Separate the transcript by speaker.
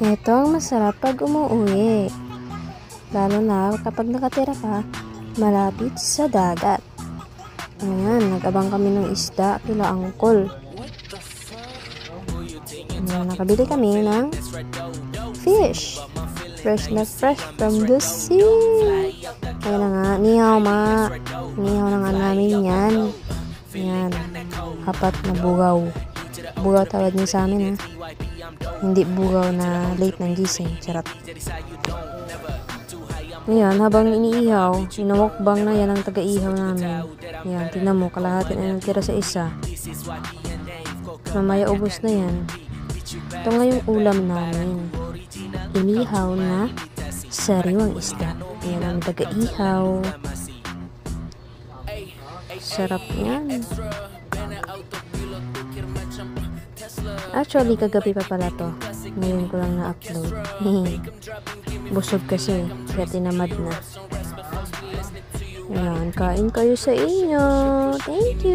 Speaker 1: Ito ang masarap pag umuwi. Lalo na kapag nakatira ka malapit sa dagat. Ayan, nag-abang kami ng isda kila Angkol. Ayan, nakabili kami ng fish. Fresh na fresh from the sea. Ayan na nga, nihaw ma. Nihaw na nga namin yan. Ayan, apat na bugaw. Bugaw tawad niyo sa amin ha. Hindi bugaw na late ng gising. Charot. Ayan, habang iniihaw, inawakbang na yan ang taga-ihaw namin. Ayan, tingnan mo, kalahati na nagtira sa isa. Mamaya ubos na yan. Ito nga yung ulam namin. Inihaw na sariwang isda. Ayan ang taga-ihaw. Sarap yan. Actually, kagabi pa pala to. Ngayon ko lang na-upload. Busog kasi, kaya tinamad na. Ayan, kain kayo sa inyo. Thank you!